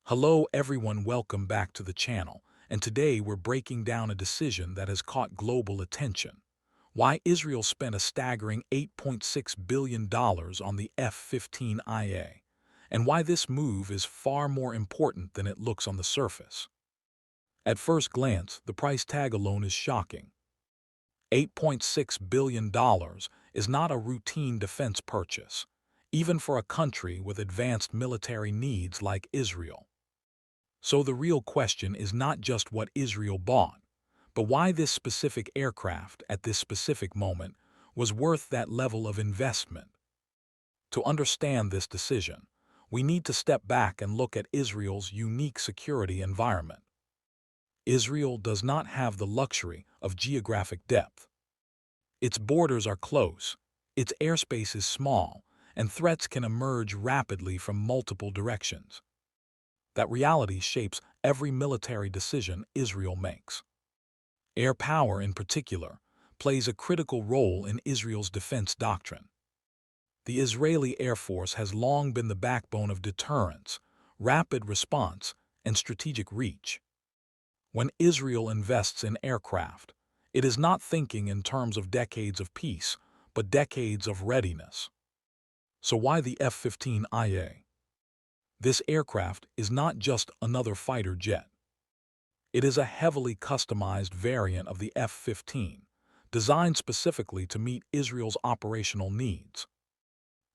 Hello everyone, welcome back to the channel, and today we're breaking down a decision that has caught global attention. Why Israel spent a staggering $8.6 billion on the F-15IA, and why this move is far more important than it looks on the surface. At first glance, the price tag alone is shocking. $8.6 billion is not a routine defense purchase, even for a country with advanced military needs like Israel. So the real question is not just what Israel bought, but why this specific aircraft at this specific moment was worth that level of investment. To understand this decision, we need to step back and look at Israel's unique security environment. Israel does not have the luxury of geographic depth. Its borders are close, its airspace is small, and threats can emerge rapidly from multiple directions. That reality shapes every military decision Israel makes. Air power, in particular, plays a critical role in Israel's defense doctrine. The Israeli Air Force has long been the backbone of deterrence, rapid response, and strategic reach. When Israel invests in aircraft, it is not thinking in terms of decades of peace, but decades of readiness. So why the F-15IA? This aircraft is not just another fighter jet. It is a heavily customized variant of the F-15, designed specifically to meet Israel's operational needs.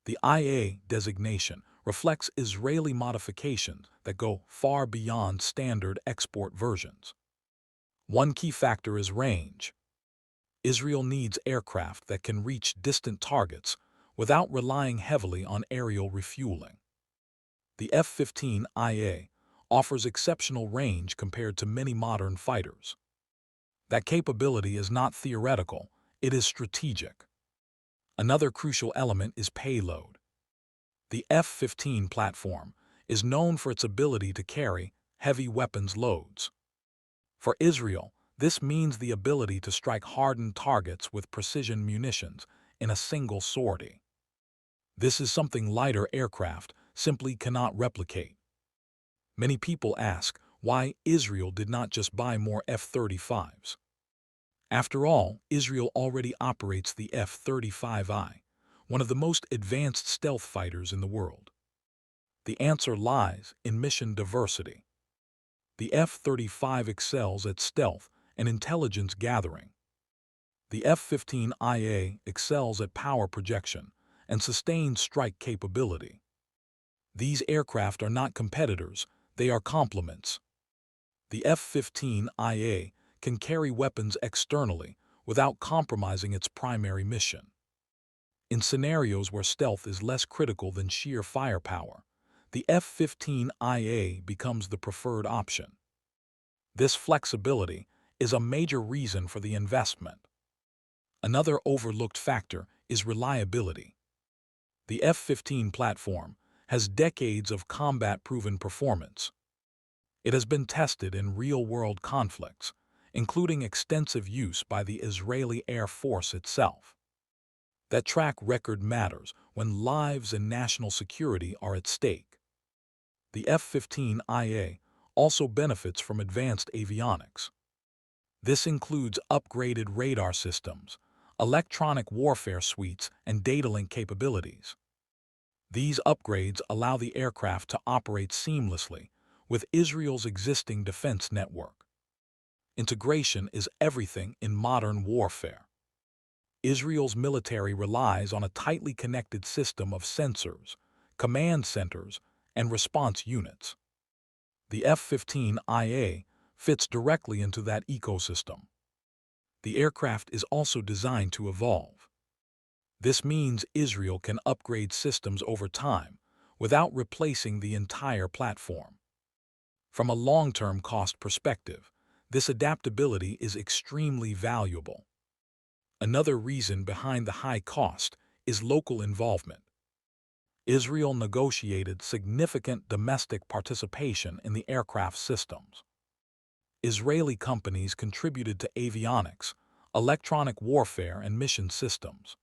The IA designation reflects Israeli modifications that go far beyond standard export versions. One key factor is range. Israel needs aircraft that can reach distant targets without relying heavily on aerial refueling. The F-15IA offers exceptional range compared to many modern fighters. That capability is not theoretical, it is strategic. Another crucial element is payload. The F-15 platform is known for its ability to carry heavy weapons loads. For Israel, this means the ability to strike hardened targets with precision munitions in a single sortie. This is something lighter aircraft simply cannot replicate. Many people ask why Israel did not just buy more F-35s. After all, Israel already operates the F-35I, one of the most advanced stealth fighters in the world. The answer lies in mission diversity. The F-35 excels at stealth and intelligence gathering. The F-15IA excels at power projection and sustained strike capability. These aircraft are not competitors, they are complements. The F-15IA can carry weapons externally without compromising its primary mission. In scenarios where stealth is less critical than sheer firepower, the F-15IA becomes the preferred option. This flexibility is a major reason for the investment. Another overlooked factor is reliability. The F-15 platform has decades of combat-proven performance. It has been tested in real-world conflicts, including extensive use by the Israeli Air Force itself. That track record matters when lives and national security are at stake. The F-15IA also benefits from advanced avionics. This includes upgraded radar systems, electronic warfare suites, and data link capabilities. These upgrades allow the aircraft to operate seamlessly with Israel's existing defense network. Integration is everything in modern warfare. Israel's military relies on a tightly connected system of sensors, command centers, and response units. The F-15IA fits directly into that ecosystem. The aircraft is also designed to evolve. This means Israel can upgrade systems over time without replacing the entire platform. From a long-term cost perspective, this adaptability is extremely valuable. Another reason behind the high cost is local involvement. Israel negotiated significant domestic participation in the aircraft systems. Israeli companies contributed to avionics, electronic warfare, and mission systems.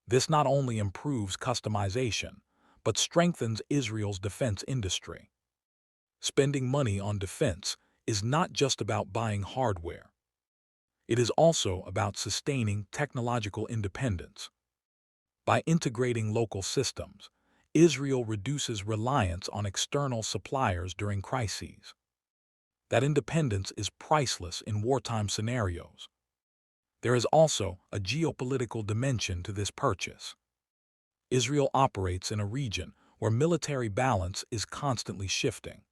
This not only improves customization, but strengthens Israel's defense industry. Spending money on defense is not just about buying hardware. It is also about sustaining technological independence. By integrating local systems, Israel reduces reliance on external suppliers during crises. That independence is priceless in wartime scenarios. There is also a geopolitical dimension to this purchase. Israel operates in a region where military balance is constantly shifting.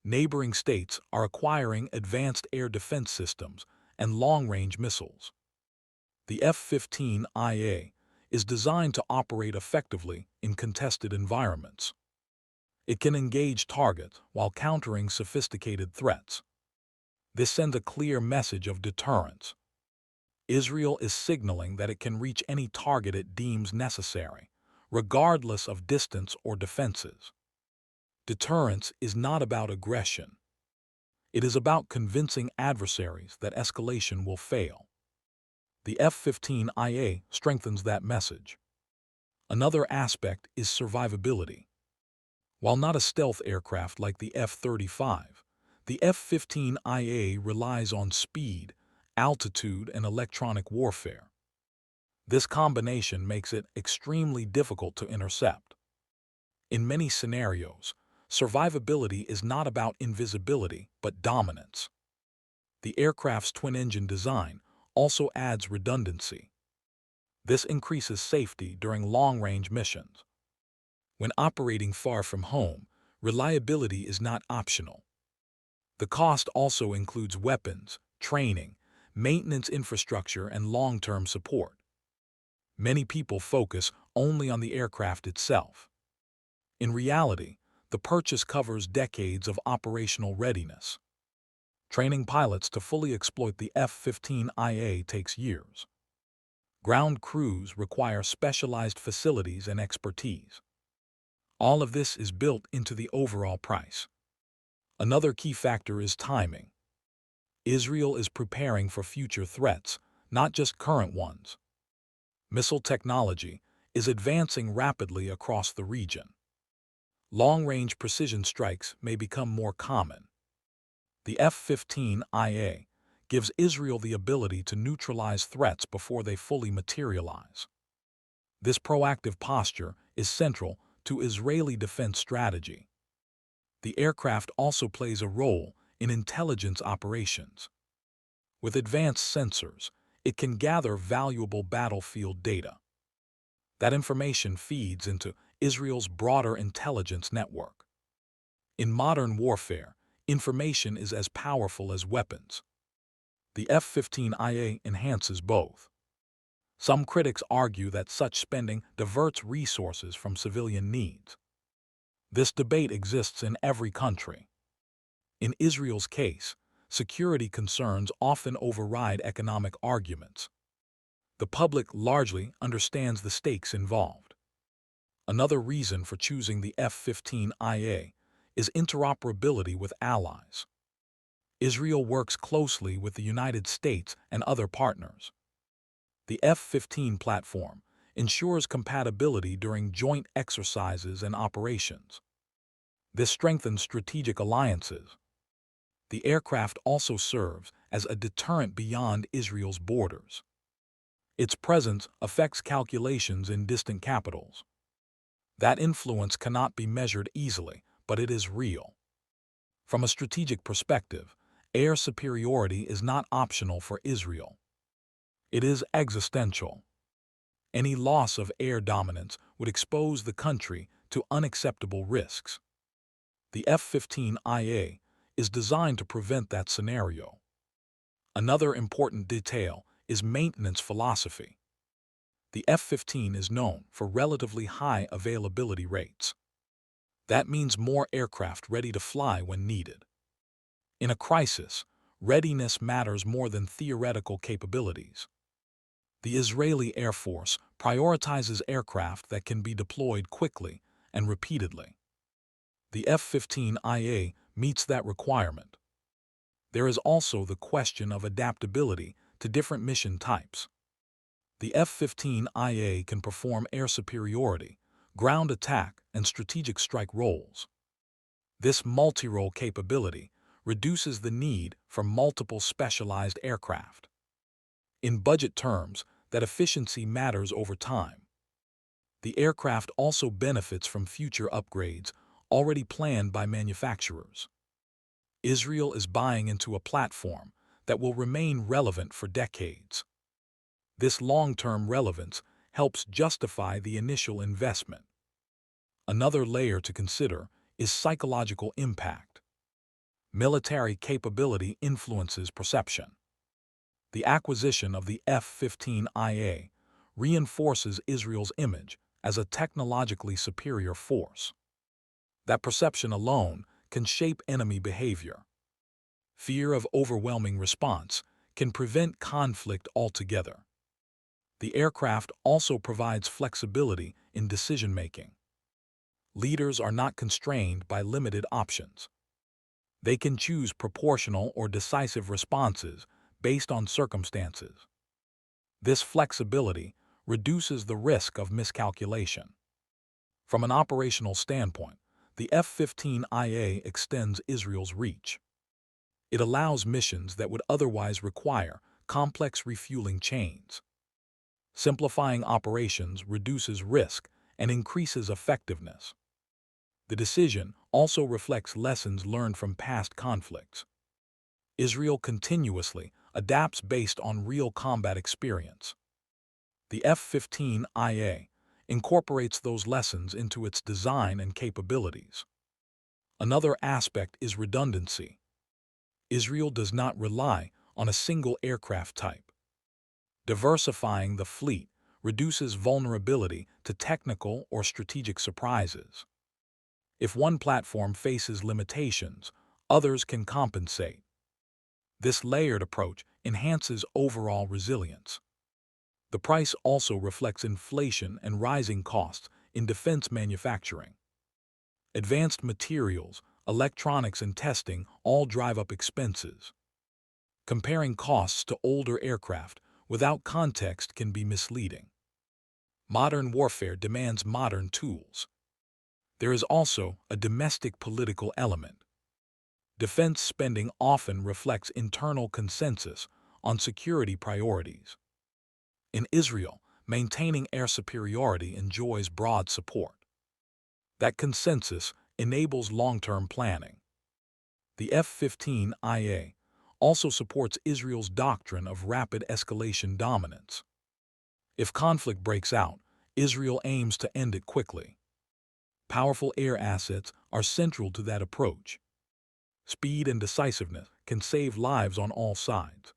Neighboring states are acquiring advanced air defense systems and long-range missiles. The F-15IA is designed to operate effectively in contested environments. It can engage targets while countering sophisticated threats. This sends a clear message of deterrence. Israel is signaling that it can reach any target it deems necessary, regardless of distance or defenses. Deterrence is not about aggression. It is about convincing adversaries that escalation will fail. The F-15IA strengthens that message. Another aspect is survivability. While not a stealth aircraft like the F-35, the F-15IA relies on speed, altitude, and electronic warfare. This combination makes it extremely difficult to intercept. In many scenarios, survivability is not about invisibility but dominance. The aircraft's twin-engine design also adds redundancy. This increases safety during long-range missions. When operating far from home, reliability is not optional. The cost also includes weapons, training, maintenance infrastructure, and long-term support. Many people focus only on the aircraft itself. In reality, the purchase covers decades of operational readiness. Training pilots to fully exploit the F-15IA takes years. Ground crews require specialized facilities and expertise. All of this is built into the overall price. Another key factor is timing. Israel is preparing for future threats, not just current ones. Missile technology is advancing rapidly across the region. Long-range precision strikes may become more common. The F-15IA gives Israel the ability to neutralize threats before they fully materialize. This proactive posture is central to Israeli defense strategy. The aircraft also plays a role in intelligence operations. With advanced sensors, it can gather valuable battlefield data. That information feeds into Israel's broader intelligence network. In modern warfare, information is as powerful as weapons. The F-15IA enhances both. Some critics argue that such spending diverts resources from civilian needs. This debate exists in every country. In Israel's case, security concerns often override economic arguments. The public largely understands the stakes involved. Another reason for choosing the F-15IA is interoperability with allies. Israel works closely with the United States and other partners. The F-15 platform ensures compatibility during joint exercises and operations. This strengthens strategic alliances. The aircraft also serves as a deterrent beyond Israel's borders. Its presence affects calculations in distant capitals. That influence cannot be measured easily, but it is real. From a strategic perspective, air superiority is not optional for Israel. It is existential. Any loss of air dominance would expose the country to unacceptable risks. The F-15IA is designed to prevent that scenario. Another important detail is maintenance philosophy. The F-15 is known for relatively high availability rates. That means more aircraft ready to fly when needed. In a crisis, readiness matters more than theoretical capabilities. The Israeli Air Force prioritizes aircraft that can be deployed quickly and repeatedly. The F-15IA meets that requirement. There is also the question of adaptability to different mission types. The F-15IA can perform air superiority, ground attack, and strategic strike roles. This multi-role capability reduces the need for multiple specialized aircraft. In budget terms, that efficiency matters over time. The aircraft also benefits from future upgrades already planned by manufacturers. Israel is buying into a platform that will remain relevant for decades. This long-term relevance helps justify the initial investment. Another layer to consider is psychological impact. Military capability influences perception. The acquisition of the F-15IA reinforces Israel's image as a technologically superior force. That perception alone can shape enemy behavior. Fear of overwhelming response can prevent conflict altogether. The aircraft also provides flexibility in decision-making. Leaders are not constrained by limited options. They can choose proportional or decisive responses based on circumstances. This flexibility reduces the risk of miscalculation. From an operational standpoint, the F-15IA extends Israel's reach. It allows missions that would otherwise require complex refueling chains. Simplifying operations reduces risk and increases effectiveness. The decision also reflects lessons learned from past conflicts. Israel continuously adapts based on real combat experience. The F-15IA incorporates those lessons into its design and capabilities. Another aspect is redundancy. Israel does not rely on a single aircraft type. Diversifying the fleet reduces vulnerability to technical or strategic surprises. If one platform faces limitations, others can compensate. This layered approach enhances overall resilience. The price also reflects inflation and rising costs in defense manufacturing. Advanced materials, electronics, and testing all drive up expenses. Comparing costs to older aircraft without context can be misleading. Modern warfare demands modern tools. There is also a domestic political element. Defense spending often reflects internal consensus on security priorities. In Israel, maintaining air superiority enjoys broad support. That consensus enables long-term planning. The F-15IA also supports Israel's doctrine of rapid escalation dominance. If conflict breaks out, Israel aims to end it quickly. Powerful air assets are central to that approach. Speed and decisiveness can save lives on all sides.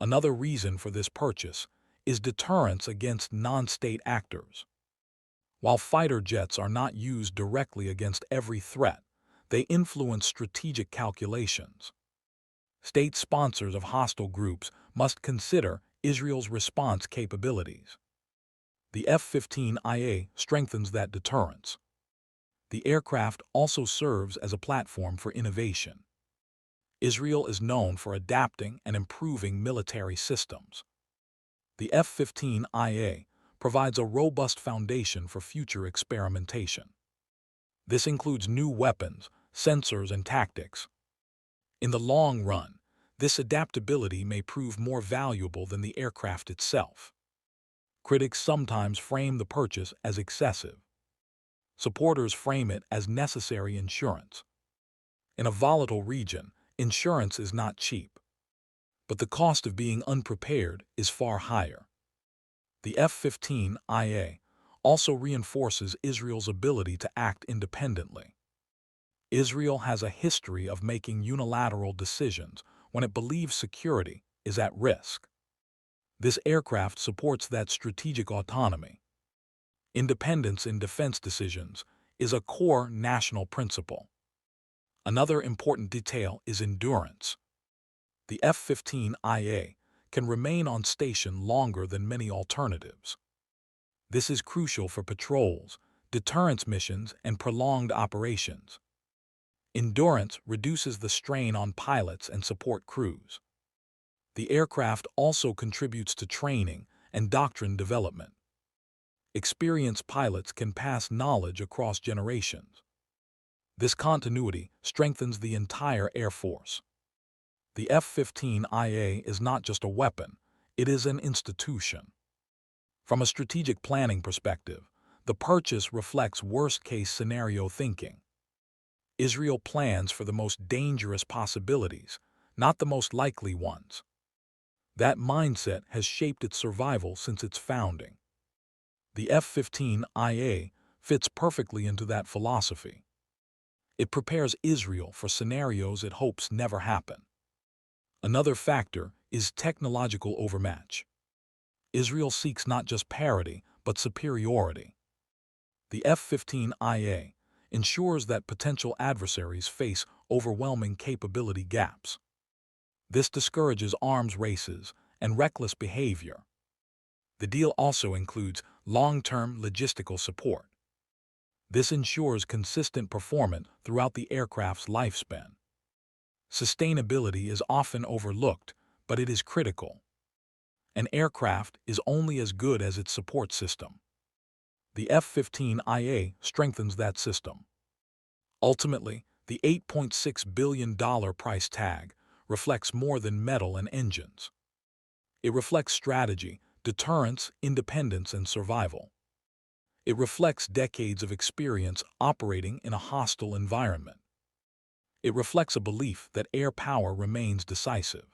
Another reason for this purchase is deterrence against non-state actors. While fighter jets are not used directly against every threat, they influence strategic calculations. State sponsors of hostile groups must consider Israel's response capabilities. The F-15IA strengthens that deterrence. The aircraft also serves as a platform for innovation. Israel is known for adapting and improving military systems. The F-15IA provides a robust foundation for future experimentation. This includes new weapons, sensors, and tactics. In the long run, this adaptability may prove more valuable than the aircraft itself. Critics sometimes frame the purchase as excessive. Supporters frame it as necessary insurance. In a volatile region, insurance is not cheap. But the cost of being unprepared is far higher. The F-15IA also reinforces Israel's ability to act independently. Israel has a history of making unilateral decisions when it believes security is at risk. This aircraft supports that strategic autonomy. Independence in defense decisions is a core national principle. Another important detail is endurance. The F-15IA can remain on station longer than many alternatives. This is crucial for patrols, deterrence missions, and prolonged operations. Endurance reduces the strain on pilots and support crews. The aircraft also contributes to training and doctrine development. Experienced pilots can pass knowledge across generations. This continuity strengthens the entire Air Force. The F-15IA is not just a weapon, it is an institution. From a strategic planning perspective, the purchase reflects worst-case scenario thinking. Israel plans for the most dangerous possibilities, not the most likely ones. That mindset has shaped its survival since its founding. The F-15IA fits perfectly into that philosophy. It prepares Israel for scenarios it hopes never happen. Another factor is technological overmatch. Israel seeks not just parity, but superiority. The F-15IA ensures that potential adversaries face overwhelming capability gaps. This discourages arms races and reckless behavior. The deal also includes long-term logistical support. This ensures consistent performance throughout the aircraft's lifespan. Sustainability is often overlooked, but it is critical. An aircraft is only as good as its support system. The F-15IA strengthens that system. Ultimately, the $8.6 billion price tag reflects more than metal and engines. It reflects strategy, deterrence, independence, and survival. It reflects decades of experience operating in a hostile environment. It reflects a belief that air power remains decisive.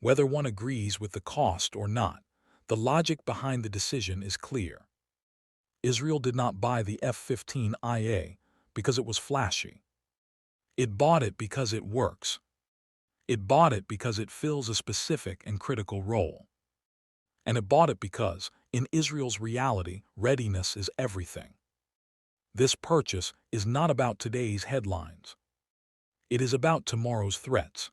Whether one agrees with the cost or not, the logic behind the decision is clear. Israel did not buy the F-15IA because it was flashy. It bought it because it works. It bought it because it fills a specific and critical role. And it bought it because, in Israel's reality, readiness is everything. This purchase is not about today's headlines. It is about tomorrow's threats.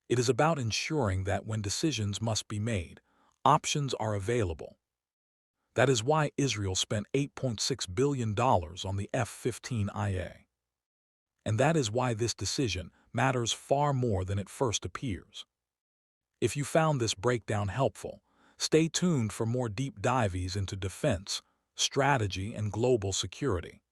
It is about ensuring that when decisions must be made, options are available. That is why Israel spent $8.6 billion on the F-15IA. And that is why this decision matters far more than it first appears. If you found this breakdown helpful, stay tuned for more deep dives into defense, strategy, and global security.